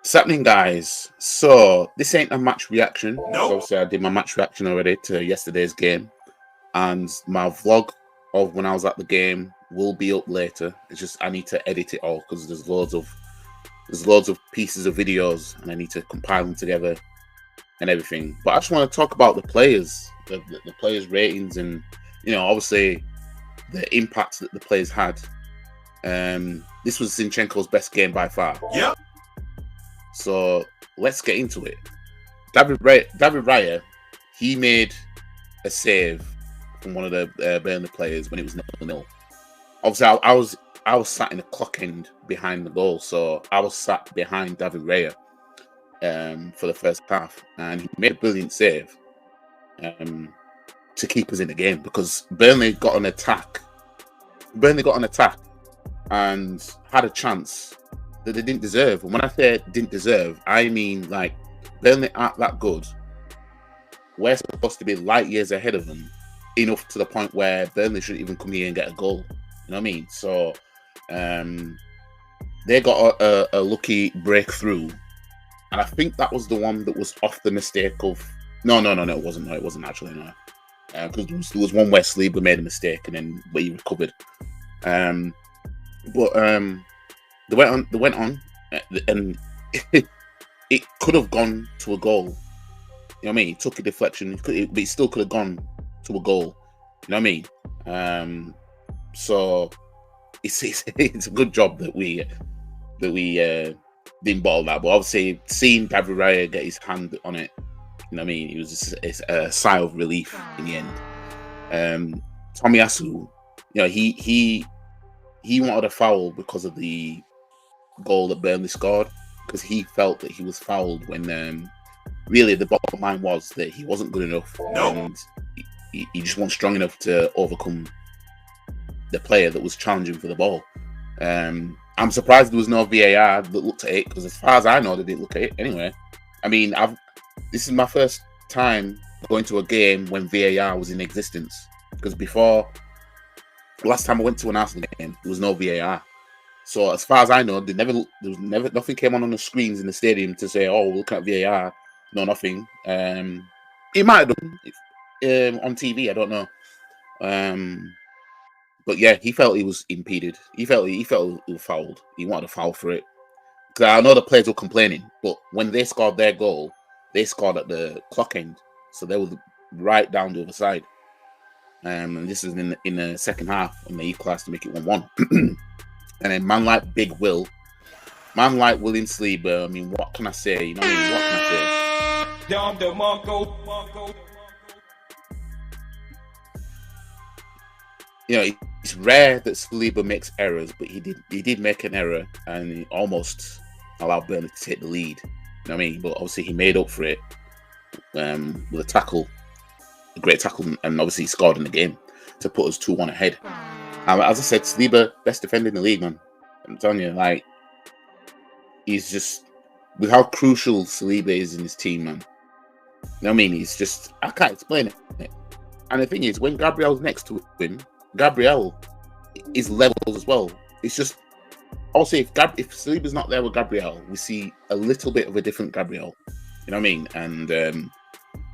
What's happening, guys? So this ain't a match reaction. Nope. Obviously, I did my match reaction already to yesterday's game, and my vlog of when I was at the game will be up later. It's just I need to edit it all because there's loads of pieces of videos, and I need to compile them together and everything. But I just want to talk about the players, the players' ratings, and obviously the impact that the players had. This was Zinchenko's best game by far. Yep. So let's get into it. David Raya, he made a save from one of the Burnley players when it was 0-0. Obviously, I was sat in the clock end behind the goal, so I was sat behind David Raya for the first half, and he made a brilliant save to keep us in the game because Burnley got an attack. And had a chance that they didn't deserve. And when I say didn't deserve, I mean like Burnley aren't that good. We're supposed to be light years ahead of them, enough to the point where Burnley shouldn't even come here and get a goal. You know what I mean? So they got a lucky breakthrough, and I think that was the one that was off the mistake of. No, it wasn't. No, it wasn't actually. No, because there was one where Saliba made a mistake and then he recovered. But they went on, and it could have gone to a goal. You know what I mean? It took a deflection, but it still could have gone to a goal. You know what I mean? So it's a good job that we didn't bottle that. But obviously, seeing David Raya get his hand on it, you know what I mean? It was just a sigh of relief in the end. Tomiyasu, he wanted a foul because of the goal that Burnley scored, because he felt that he was fouled when really the bottom line was that he wasn't good enough. Nope. And he just wasn't strong enough to overcome the player that was challenging for the ball. I'm surprised there was no VAR that looked at it, because as far as I know, they didn't look at it anyway. I mean, this is my first time going to a game when VAR was in existence, because before, last time I went to an Arsenal game, there was no VAR. So as far as I know, nothing came on the screens in the stadium to say, "Oh, we're looking at VAR." No, nothing. It might have done on TV. I don't know. But yeah, he felt he was impeded. He felt he was fouled. He wanted a foul for it. Because I know the players were complaining, but when they scored their goal, they scored at the clock end, so they were right down the other side. And this is in the second half, and they equalised to make it 1-1. And then man like William Saliba, I mean, what can I say? You know what I mean? What can I say? It's rare that Saliba makes errors, but he did make an error, and he almost allowed Burnley to take the lead. You know what I mean? But obviously he made up for it with a tackle. A great tackle, and obviously he scored in the game to put us 2-1 ahead. As I said, Saliba, best defender in the league, man. I'm telling you, like, he's just, with how crucial Saliba is in his team, man. You know what I mean? He's just, I can't explain it. And the thing is, when Gabriel's next to him, Gabriel is levels as well. It's just, also, if Saliba's not there with Gabriel, we see a little bit of a different Gabriel. You know what I mean? And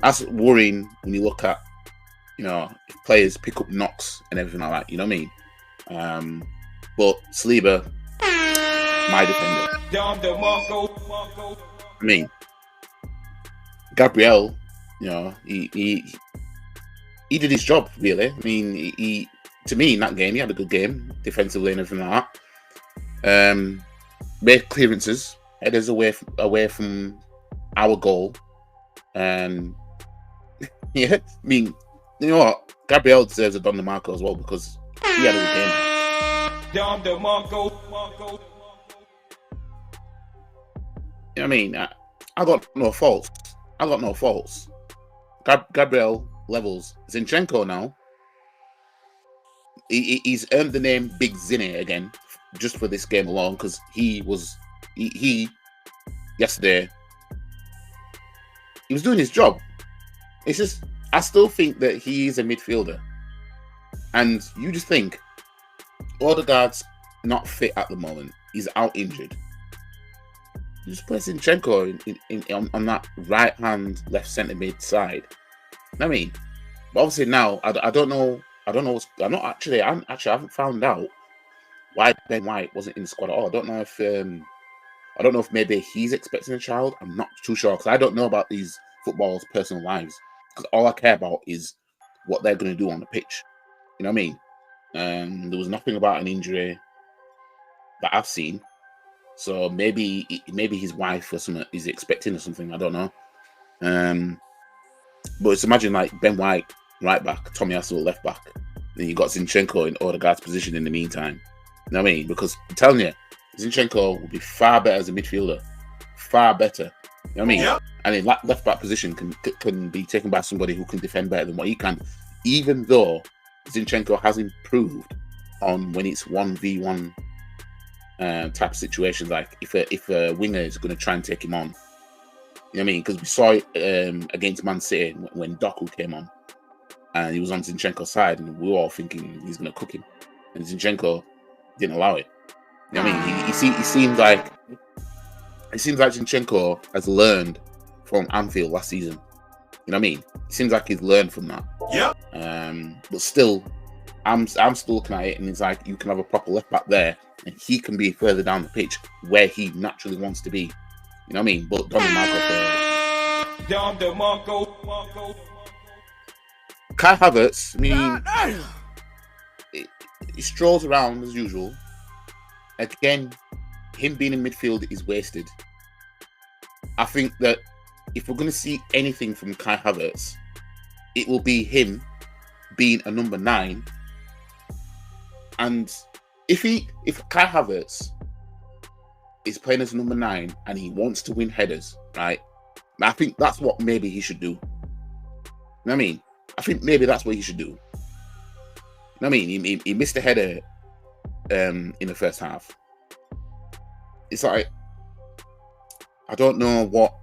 that's worrying when you look at, if players pick up knocks and everything like that. You know what I mean? But Saliba, my defender. I mean, Gabriel, he did his job, really. I mean, to me, in that game, he had a good game defensively and everything like that. Made clearances, headers away from our goal. Yeah, I mean, you know what? Gabriel deserves a Don DeMarco as well, because he had a good game. Don DeMarco. You know what I mean? I got no faults. Gabriel levels. Zinchenko now. He's earned the name Big Zinny again, just for this game alone, because he yesterday, he was doing his job. It's just, I still think that he is a midfielder. And you just think, Odegaard's not fit at the moment. He's out injured. just play Zinchenko on that right hand, left centre mid side. I mean, but obviously now I don't know. I haven't found out why Ben White wasn't in the squad at all. I don't know if maybe he's expecting a child. I'm not too sure because I don't know about these footballers' personal lives. Because all I care about is what they're going to do on the pitch. You know what I mean? There was nothing about an injury that I've seen. So maybe his wife or something is expecting or something. I don't know. But it's imagine like Ben White right back, Tommy Asu left back. Then you got Zinchenko in Odegaard's position in the meantime. You know what I mean? Because I'm telling you, Zinchenko will be far better as a midfielder. Far better. You know what I mean? Yep. And in left back position can be taken by somebody who can defend better than what he can. Even though Zinchenko has improved on when it's 1v1 type of situations, like if a winger is going to try and take him on. You know what I mean? Because we saw it against Man City when Doku came on and he was on Zinchenko's side and we were all thinking he's going to cook him. And Zinchenko didn't allow it. You know what I mean? He seems like Zinchenko has learned from Anfield last season. You know what I mean? It seems like he's learned from that. Yeah. But still, I'm still looking at it and it's like you can have a proper left back there and he can be further down the pitch where he naturally wants to be. You know what I mean? But Don DeMarco. Kai Havertz, I mean, he strolls around as usual. Again, him being in midfield is wasted. I think that if we're going to see anything from Kai Havertz, it will be him being a number 9. And if Kai Havertz is playing as number 9 and he wants to win headers, right? I think that's what maybe he should do. You know what I mean? I think maybe that's what he should do. You know what I mean? He missed a header in the first half. It's like I don't know what,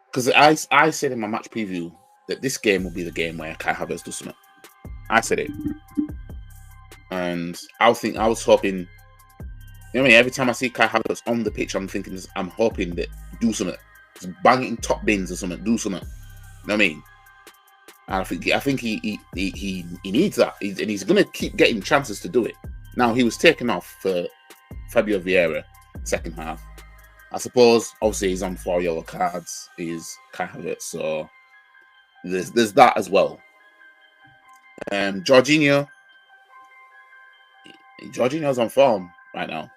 because I said in my match preview that this game will be the game where Kai Havertz does something. I said it, and I was hoping. You know what I mean? Every time I see Kai Havertz on the pitch, I'm hoping that do something, just bang it in top bins or something, do something. You know what I mean? And I think he needs that, and he's gonna keep getting chances to do it. Now he was taken off for Fabio Vieira second half. I suppose obviously he's on 4 yellow cards. He's Kai Havertz, so there's that as well. Jorginho's on form right now.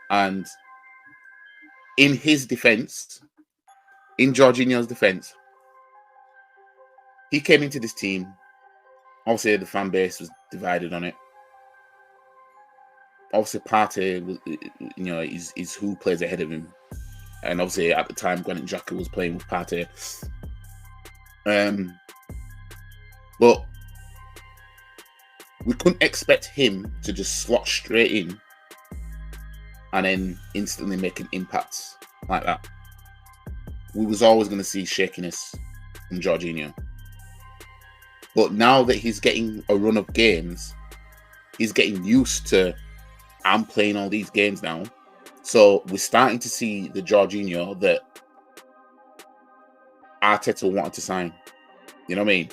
And in Jorginho's defense, he came into this team. Obviously, the fan base was divided on it. Obviously, Partey, is who plays ahead of him. And obviously, at the time, Granit Xhaka was playing with Partey. But we couldn't expect him to just slot straight in and then instantly make an impact like that. We was always going to see shakiness from Jorginho. But now that he's getting a run of games, he's getting used to, I'm playing all these games now. So we're starting to see the Jorginho that Arteta wanted to sign. You know what I mean?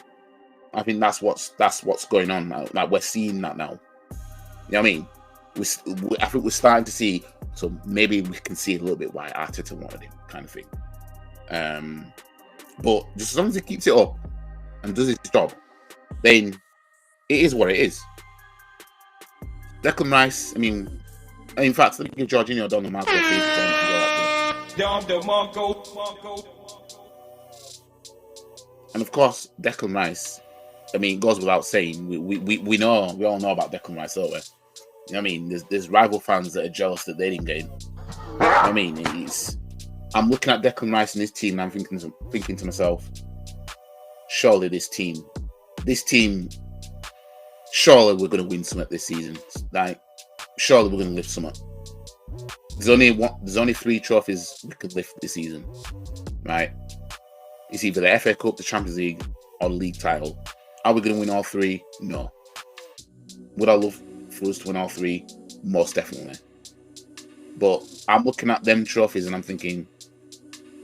I think that's what's going on now. Like we're seeing that now. You know what I mean? I think we're starting to see, so maybe we can see a little bit why Arteta wanted him, kind of thing. But just as long as he keeps it up and does his job, then it is what it is. Declan Rice, I mean, in fact, let me give Jorginho Don DeMarco. And of course, Declan Rice, I mean, it goes without saying, we all know about Declan Rice, don't we? You know what I mean? There's rival fans that are jealous that they didn't get him. You know what I mean? I'm looking at Declan Rice and his team and I'm thinking to myself, surely this team, surely we're going to win something this season. Like, surely we're going to lift something. There's only 3 trophies we could lift this season, right? It's either the FA Cup, the Champions League, or the league title. Are we going to win all 3? No. Would I love for us to win all 3? Most definitely. But I'm looking at them trophies and I'm thinking,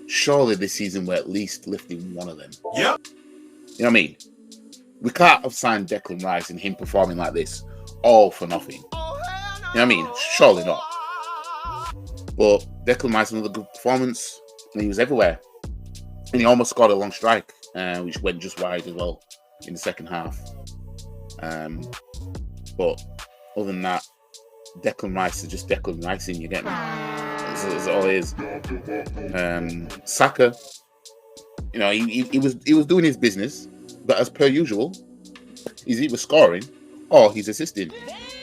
surely this season we're at least lifting one of them. Yep. You know what I mean? We can't have signed Declan Rice and him performing like this all for nothing. You know what I mean? Surely not. But Declan Rice, another good performance, and he was everywhere. And he almost scored a long strike, which went just wide as well in the second half. But other than that, Declan Rice is just Declan Rice, you get me? That's all it is. Saka, you know, he was doing his business, but as per usual, he's either scoring or he's assisting.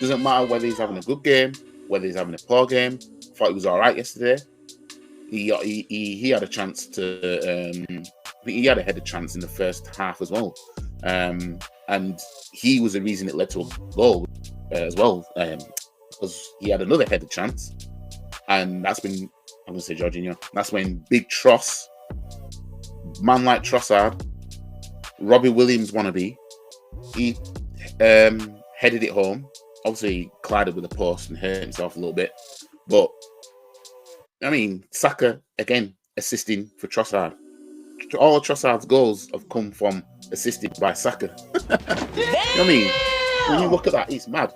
Doesn't matter whether he's having a good game, whether he's having a poor game. Thought he was all right yesterday. He had a chance to. I think he had a header chance in the first half as well, and he was the reason it led to a goal as well, because he had another header chance, and that's when I'm gonna say Jorginho. That's when Big Tross, man like Trossard, Robbie Williams wannabe, he headed it home. Obviously, he collided with the post and hurt himself a little bit, but I mean, Saka again assisting for Trossard. All of Trossard's goals have come from assisted by Saka. You know what I mean? When you look at that, it's mad.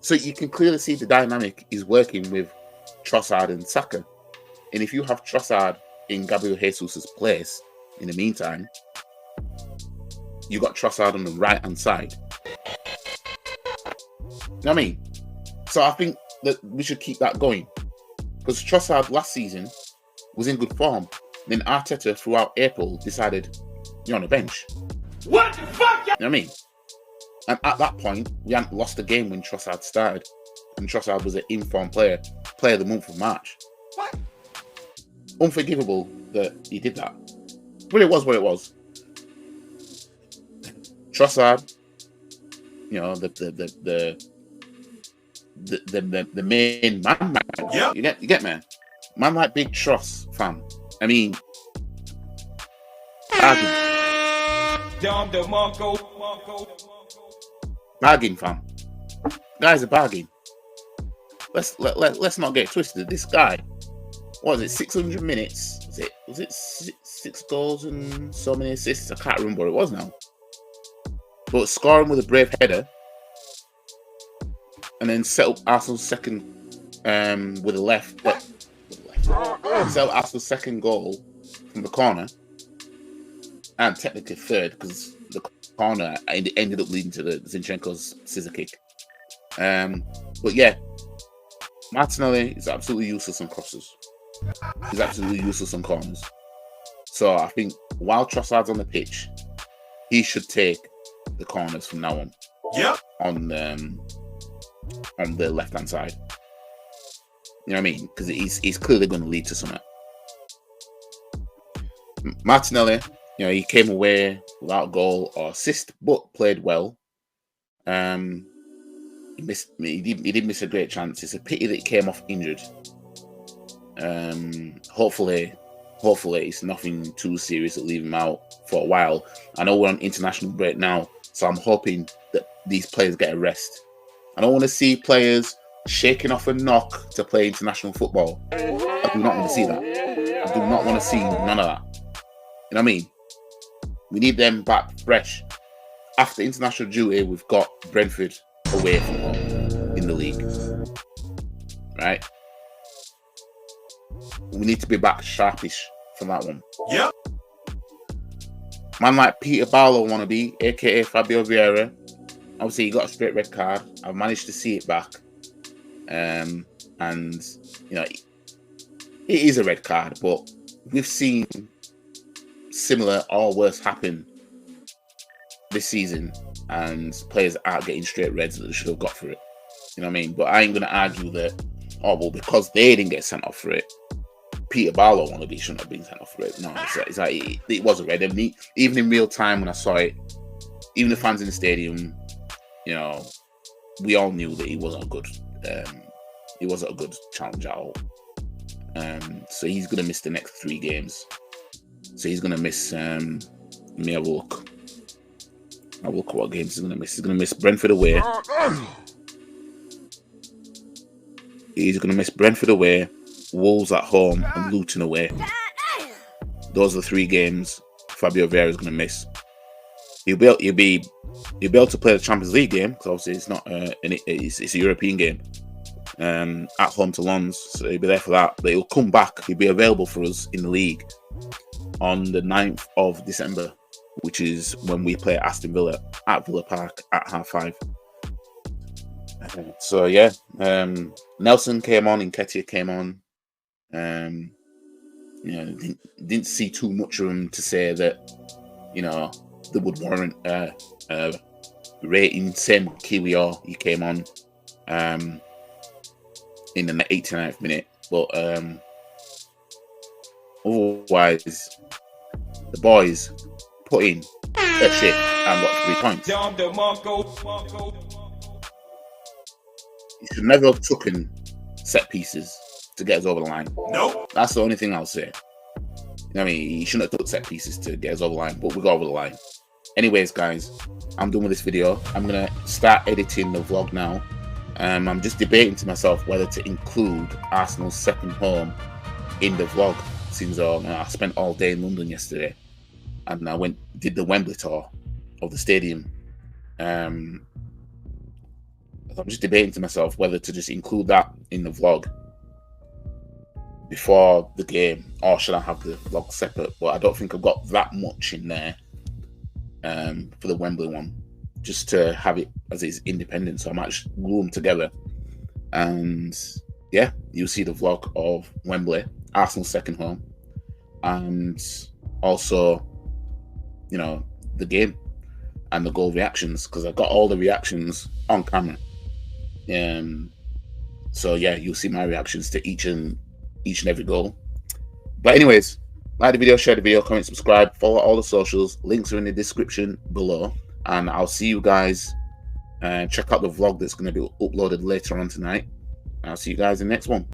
So you can clearly see the dynamic is working with Trossard and Saka. And if you have Trossard in Gabriel Jesus' place, in the meantime, you got Trossard on the right-hand side. You know what I mean? So I think that we should keep that going. Because Trossard last season was in good form. Then Arteta throughout April decided you're on the bench. What the fuck? You know what I mean? And at that point, we hadn't lost a game when Trossard started. And Trossard was an informed player of the month of March. What? Unforgivable that he did that. But it was what it was. Trossard, you know, the main man. Yep. You get me? Man like Big Tross, fam. I mean, bargain, fam. Guy's a bargain. Let's not get twisted. This guy, what was it? 600 minutes? Was it 6 goals and so many assists? I can't remember what it was now. But scoring with a brave header, and then set up Arsenal's second with a left. Set up Arsenal's second goal from the corner, and technically third because the corner ended up leading to the Zinchenko's scissor kick. But yeah, Martinelli is absolutely useless on crosses. He's absolutely useless on corners. So I think while Trossard's on the pitch, he should take the corners from now on. Yep. On the left-hand side. You know what I mean? Because he's clearly going to lead to something. Martinelli, you know, he came away without a goal or assist, but played well. He did miss a great chance. It's a pity that he came off injured. Hopefully it's nothing too serious that leave him out for a while. I know we're on international break now, so I'm hoping that these players get a rest. I don't want to see players shaking off a knock to play international football. I do not want to see that. I do not want to see none of that. You know what I mean? We need them back fresh. After international duty, we've got Brentford away from home in the league. Right? We need to be back sharpish for that one. Yep. Man like Peter Barlow wannabe, aka Fabio Vieira. Obviously, he got a straight red card. I've managed to see it back. And, you know, it is a red card, but we've seen similar or worse happen this season, and players aren't getting straight reds that they should have got for it. You know what I mean? But I ain't going to argue that, oh, well, because they didn't get sent off for it, Peter Barlow wannabe shouldn't have been sent off for it. No, it's like it was a red. I mean, even in real time when I saw it, even the fans in the stadium, you know, we all knew that he wasn't a good challenge at all. So he's going to miss the next 3 games. So he's going to miss, let me have a look. I'll look at what games he's going to miss. He's going to miss Brentford away. He's going to miss Brentford away, Wolves at home, and Luton away. Those are the 3 games Fabio Vieira is going to miss. He'll be able to play the Champions League game because obviously it's not it's a European game. At home to Lens, so he'll be there for that. But he'll come back. He'll be available for us in the league on the 9th of December, which is when we play Aston Villa at Villa Park at 5:30. So yeah, Nelson came on, Nketiah came on. Didn't see too much of him to say that that would warrant rating. Same Kiwior, he came on in the 89th minute, but otherwise the boys put in a shift and got 3 points. You should never have taken set pieces to get us over the line. Nope. That's the only thing I'll say. I mean, he shouldn't have took set pieces to get us over the line, but we got over the line. Anyways, guys, I'm done with this video. I'm going to start editing the vlog now. I'm just debating to myself whether to include Arsenal's second home in the vlog, since I spent all day in London yesterday and I did the Wembley tour of the stadium. I'm just debating to myself whether to just include that in the vlog before the game, or should I have the vlog separate? But I don't think I've got that much in there for the Wembley one, just to have it as it's independent. So I might just glue them together, and yeah, you'll see the vlog of Wembley, Arsenal's second home, and also the game and the goal reactions, because I've got all the reactions on camera. So yeah, you'll see my reactions to each and every goal. But anyways, like the video, share the video, comment, subscribe, follow all the socials. Links are in the description below, and I'll see you guys. Check out the vlog that's going to be uploaded later on tonight. I'll see you guys in the next one.